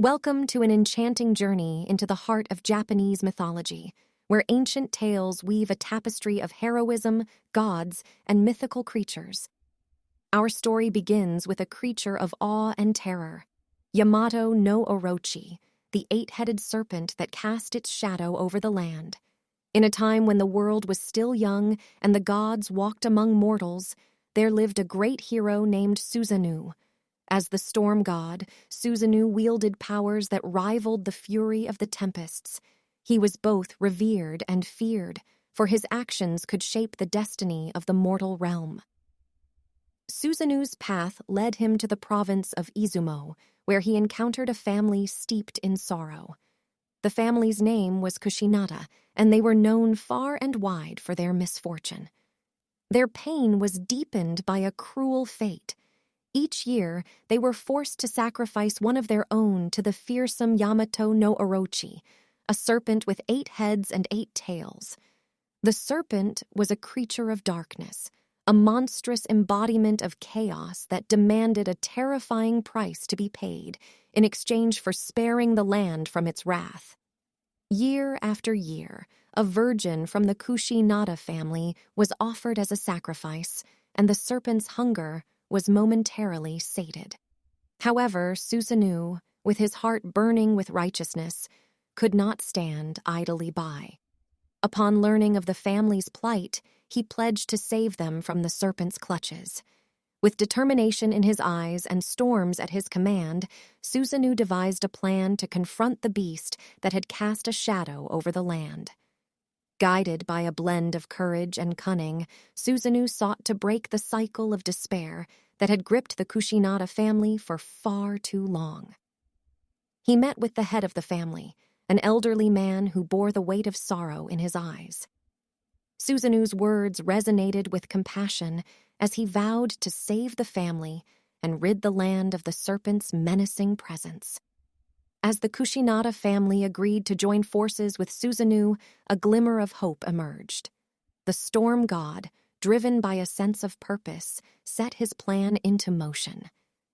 Welcome to an enchanting journey into the heart of Japanese mythology, where ancient tales weave a tapestry of heroism, gods, and mythical creatures. Our story begins with a creature of awe and terror, Yamato no Orochi, the eight-headed serpent that cast its shadow over the land. In a time when the world was still young and the gods walked among mortals, there lived a great hero named Susanoo. As the storm god, Susanoo wielded powers that rivaled the fury of the tempests. He was both revered and feared, for his actions could shape the destiny of the mortal realm. Susanoo's path led him to the province of Izumo, where he encountered a family steeped in sorrow. The family's name was Kushinada, and they were known far and wide for their misfortune. Their pain was deepened by a cruel fate. Each year, they were forced to sacrifice one of their own to the fearsome Yamato no Orochi, a serpent with 8 heads and 8 tails. The serpent was a creature of darkness, a monstrous embodiment of chaos that demanded a terrifying price to be paid in exchange for sparing the land from its wrath. Year after year, a virgin from the Kushinada family was offered as a sacrifice, and the serpent's hunger was momentarily sated. However, Susanoo, with his heart burning with righteousness, could not stand idly by. Upon learning of the family's plight, he pledged to save them from the serpent's clutches. With determination in his eyes and storms at his command, Susanoo devised a plan to confront the beast that had cast a shadow over the land. Guided by a blend of courage and cunning, Susanoo sought to break the cycle of despair that had gripped the Kushinada family for far too long. He met with the head of the family, an elderly man who bore the weight of sorrow in his eyes. Susanoo's words resonated with compassion as he vowed to save the family and rid the land of the serpent's menacing presence. As the Kushinada family agreed to join forces with Susanoo, a glimmer of hope emerged. The storm god, driven by a sense of purpose, set his plan into motion.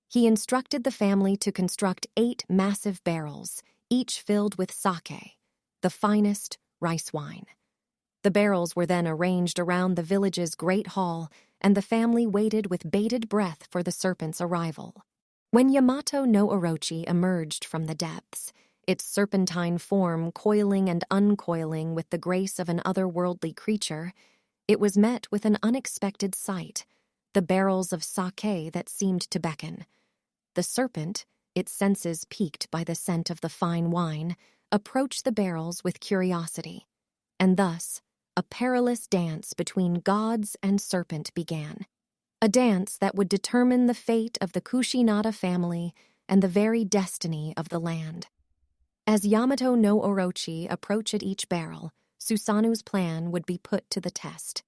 He instructed the family to construct 8 massive barrels, each filled with saké, the finest rice wine. The barrels were then arranged around the village's great hall, and the family waited with bated breath for the serpent's arrival. When Yamato no Orochi emerged from the depths, its serpentine form coiling and uncoiling with the grace of an otherworldly creature, it was met with an unexpected sight, the barrels of saké that seemed to beckon. The serpent, its senses piqued by the scent of the fine wine, approached the barrels with curiosity, and thus a perilous dance between gods and serpent began. A dance that would determine the fate of the Kushinada family and the very destiny of the land. As Yamato no Orochi approached each barrel, Susanoo's plan would be put to the test.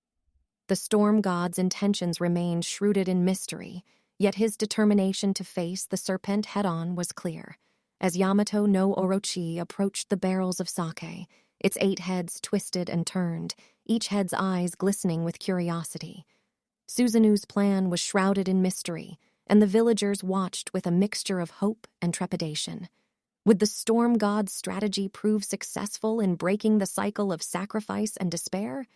The storm god's intentions remained shrouded in mystery, yet his determination to face the serpent head-on was clear. As Yamato no Orochi approached the barrels of saké, its 8 heads twisted and turned, each head's eyes glistening with curiosity. Susanoo's plan was shrouded in mystery, and the villagers watched with a mixture of hope and trepidation. Would the storm god's strategy prove successful in breaking the cycle of sacrifice and despair?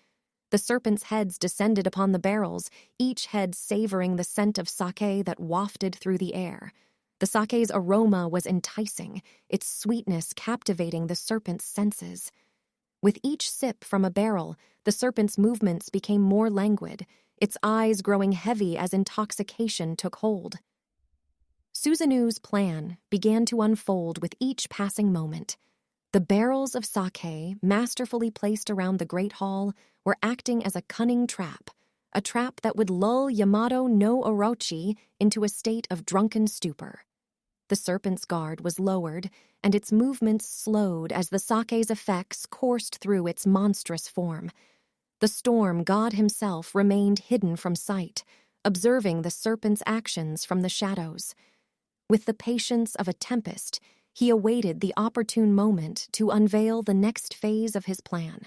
The serpent's heads descended upon the barrels, each head savoring the scent of saké that wafted through the air. The saké's aroma was enticing, its sweetness captivating the serpent's senses. With each sip from a barrel, the serpent's movements became more languid, its eyes growing heavy as intoxication took hold. Susanoo's plan began to unfold with each passing moment. The barrels of saké, masterfully placed around the great hall, were acting as a cunning trap, a trap that would lull Yamato no Orochi into a state of drunken stupor. The serpent's guard was lowered, and its movements slowed as the saké's effects coursed through its monstrous form. The storm god himself remained hidden from sight, observing the serpent's actions from the shadows. With the patience of a tempest, he awaited the opportune moment to unveil the next phase of his plan,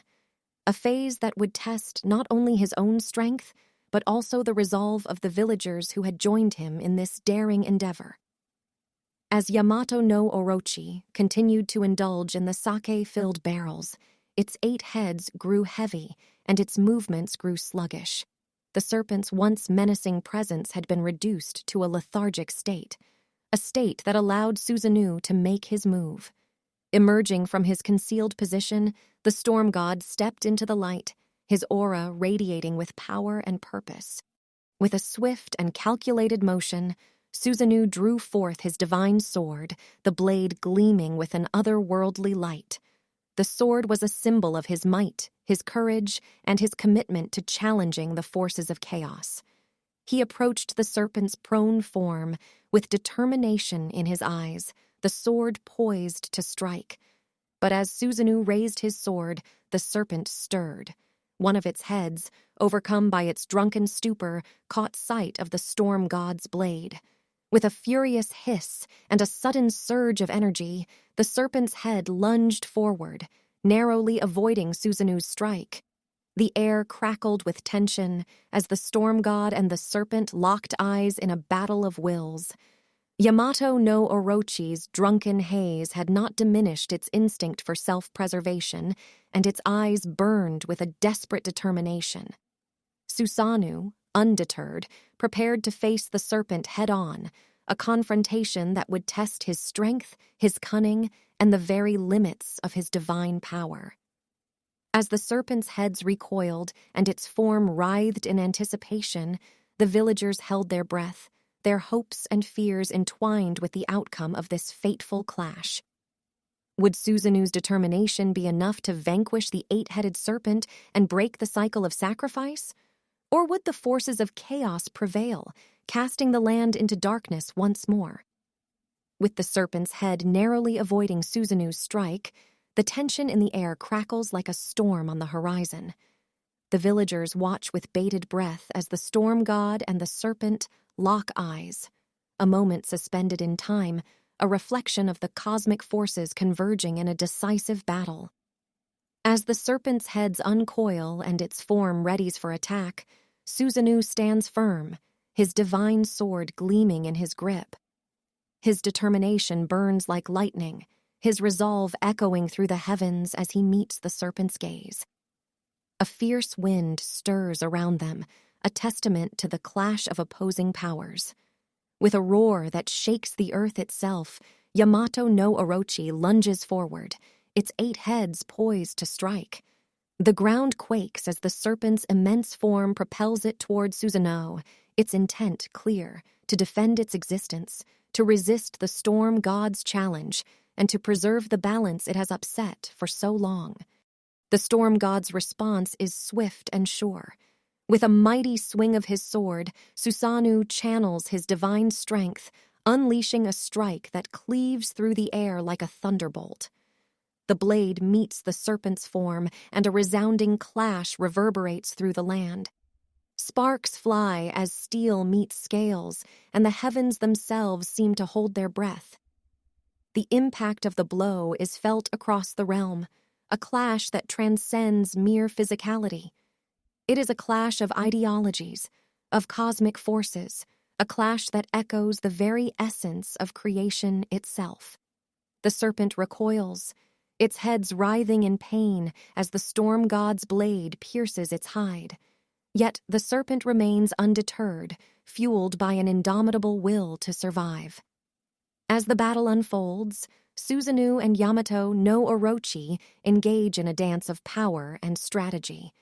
a phase that would test not only his own strength, but also the resolve of the villagers who had joined him in this daring endeavor. As Yamato no Orochi continued to indulge in the sake-filled barrels, its 8 heads grew heavy and its movements grew sluggish. The serpent's once menacing presence had been reduced to a lethargic state, a state that allowed Susanoo to make his move. Emerging from his concealed position, the storm god stepped into the light, his aura radiating with power and purpose. With a swift and calculated motion, Susanoo drew forth his divine sword, the blade gleaming with an otherworldly light. The sword was a symbol of his might, his courage, and his commitment to challenging the forces of chaos. He approached the serpent's prone form with determination in his eyes, the sword poised to strike. But as Susanoo raised his sword, the serpent stirred. One of its heads, overcome by its drunken stupor, caught sight of the storm god's blade. With a furious hiss and a sudden surge of energy, the serpent's head lunged forward, narrowly avoiding Susanoo's strike. The air crackled with tension as the storm god and the serpent locked eyes in a battle of wills. Yamato no Orochi's drunken haze had not diminished its instinct for self-preservation, and its eyes burned with a desperate determination. Susanoo, undeterred, prepared to face the serpent head-on, a confrontation that would test his strength, his cunning, and the very limits of his divine power. As the serpent's heads recoiled and its form writhed in anticipation, the villagers held their breath, their hopes and fears entwined with the outcome of this fateful clash. Would Susanoo's determination be enough to vanquish the 8-headed serpent and break the cycle of sacrifice? Or would the forces of chaos prevail, casting the land into darkness once more? With the serpent's head narrowly avoiding Susanoo's strike, the tension in the air crackles like a storm on the horizon. The villagers watch with bated breath as the storm god and the serpent lock eyes, a moment suspended in time, a reflection of the cosmic forces converging in a decisive battle. As the serpent's heads uncoil and its form readies for attack, Susanoo stands firm, his divine sword gleaming in his grip. His determination burns like lightning, his resolve echoing through the heavens as he meets the serpent's gaze. A fierce wind stirs around them, a testament to the clash of opposing powers. With a roar that shakes the earth itself, Yamato no Orochi lunges forward, its 8 heads poised to strike. The ground quakes as the serpent's immense form propels it toward Susanoo, its intent clear, to defend its existence, to resist the storm god's challenge, and to preserve the balance it has upset for so long. The storm god's response is swift and sure. With a mighty swing of his sword, Susanoo channels his divine strength, unleashing a strike that cleaves through the air like a thunderbolt. The blade meets the serpent's form, and a resounding clash reverberates through the land. Sparks fly as steel meets scales, and the heavens themselves seem to hold their breath. The impact of the blow is felt across the realm, a clash that transcends mere physicality. It is a clash of ideologies, of cosmic forces, a clash that echoes the very essence of creation itself. The serpent recoils, its heads writhing in pain as the storm god's blade pierces its hide. Yet the serpent remains undeterred, fueled by an indomitable will to survive. As the battle unfolds, Susanoo and Yamato no Orochi engage in a dance of power and strategy.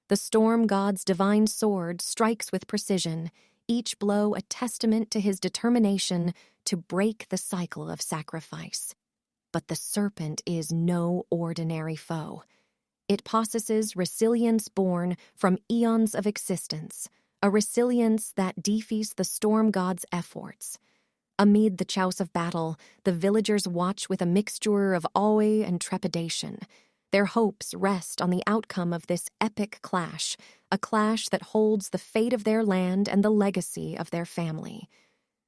The storm god's divine sword strikes with precision, each blow a testament to his determination to break the cycle of sacrifice. But the serpent is no ordinary foe. It possesses resilience born from eons of existence, a resilience that defies the storm god's efforts. Amid the chouse of battle, the villagers watch with a mixture of awe and trepidation. Their hopes rest on the outcome of this epic clash, a clash that holds the fate of their land and the legacy of their family.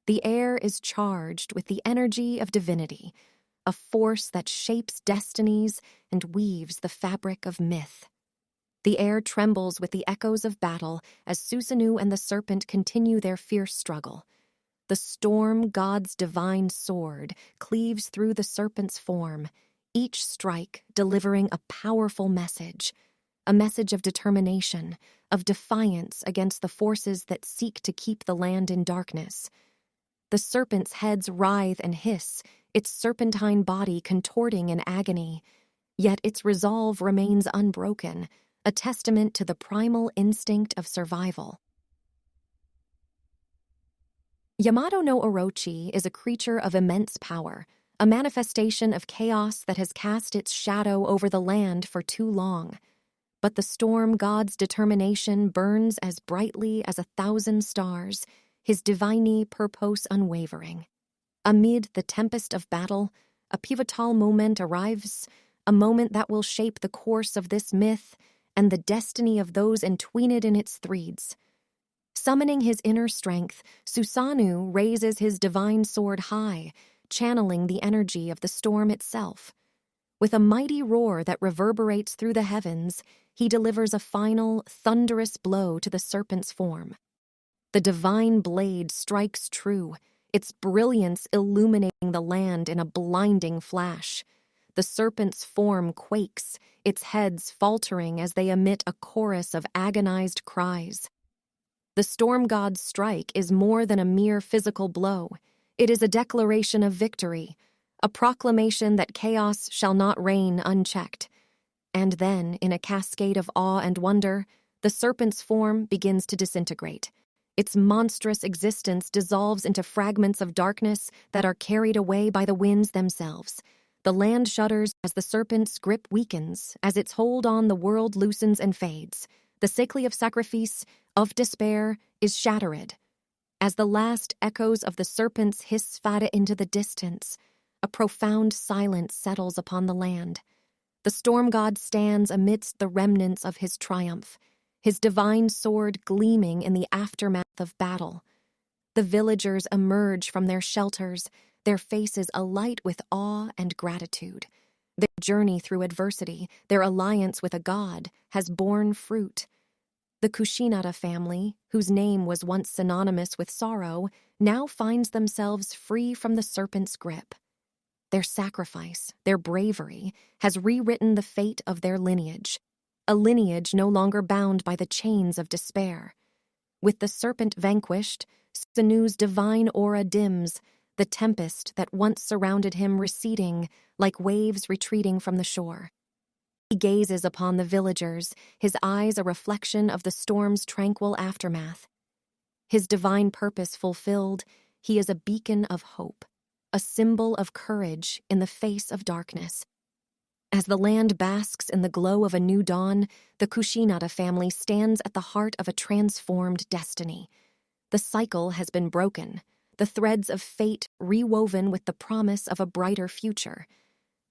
The air is charged with the energy of divinity, a force that shapes destinies and weaves the fabric of myth. The air trembles with the echoes of battle as Susanoo and the serpent continue their fierce struggle. the storm god's divine sword cleaves through the serpent's form, each strike delivering a powerful message, a message of determination, of defiance against the forces that seek to keep the land in darkness. The serpent's heads writhe and hiss, its serpentine body contorting in agony, yet its resolve remains unbroken, a testament to the primal instinct of survival. Yamato no Orochi is a creature of immense power, a manifestation of chaos that has cast its shadow over the land for too long. But the storm god's determination burns as brightly as 1,000 stars, his divine purpose unwavering. Amid the tempest of battle, a pivotal moment arrives, a moment that will shape the course of this myth and the destiny of those entwined in its threads. Summoning his inner strength, Susanoo raises his divine sword high, channeling the energy of the storm itself. With a mighty roar that reverberates through the heavens, he delivers a final, thunderous blow to the serpent's form. The divine blade strikes true, its brilliance illuminating the land in a blinding flash. The serpent's form quakes, its heads faltering as they emit a chorus of agonized cries. The storm god's strike is more than a mere physical blow. It is a declaration of victory, a proclamation that chaos shall not reign unchecked. And then, in a cascade of awe and wonder, the serpent's form begins to disintegrate. Its monstrous existence dissolves into fragments of darkness that are carried away by the winds themselves. The land shudders as the serpent's grip weakens, as its hold on the world loosens and fades. The sickly of sacrifice, of despair, is shattered. As the last echoes of the serpent's hiss fade into the distance, a profound silence settles upon the land. The storm god stands amidst the remnants of his triumph, his divine sword gleaming in the aftermath of battle. The villagers emerge from their shelters, their faces alight with awe and gratitude. Their journey through adversity, their alliance with a god, has borne fruit. The Kushinada family, whose name was once synonymous with sorrow, now finds themselves free from the serpent's grip. Their sacrifice, their bravery, has rewritten the fate of their lineage, a lineage no longer bound by the chains of despair. With the serpent vanquished, Susanoo's divine aura dims, the tempest that once surrounded him receding like waves retreating from the shore. He gazes upon the villagers, his eyes a reflection of the storm's tranquil aftermath. His divine purpose fulfilled, he is a beacon of hope, a symbol of courage in the face of darkness. As the land basks in the glow of a new dawn, the Kushinada family stands at the heart of a transformed destiny. The cycle has been broken, the threads of fate rewoven with the promise of a brighter future.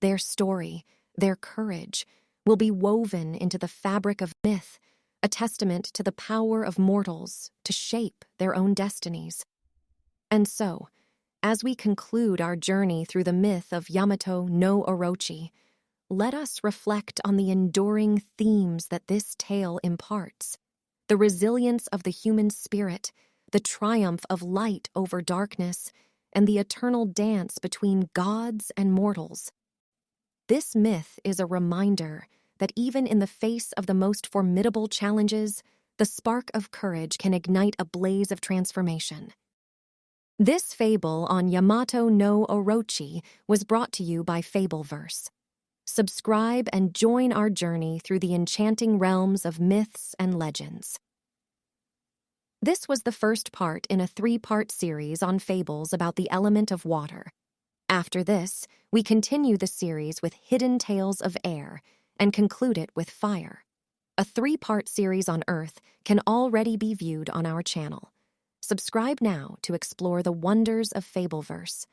Their story, their courage, will be woven into the fabric of myth, a testament to the power of mortals to shape their own destinies. And so, as we conclude our journey through the myth of Yamato no Orochi, let us reflect on the enduring themes that this tale imparts: the resilience of the human spirit, the triumph of light over darkness, and the eternal dance between gods and mortals. This myth is a reminder that even in the face of the most formidable challenges, the spark of courage can ignite a blaze of transformation. This fable on Yamato no Orochi was brought to you by Fableverse. Subscribe and join our journey through the enchanting realms of myths and legends. This was the first part in a 3-part series on fables about the element of water. After this, we continue the series with Hidden Tales of Air and conclude it with Fire. A 3-part series on Earth can already be viewed on our channel. Subscribe now to explore the wonders of Fableverse.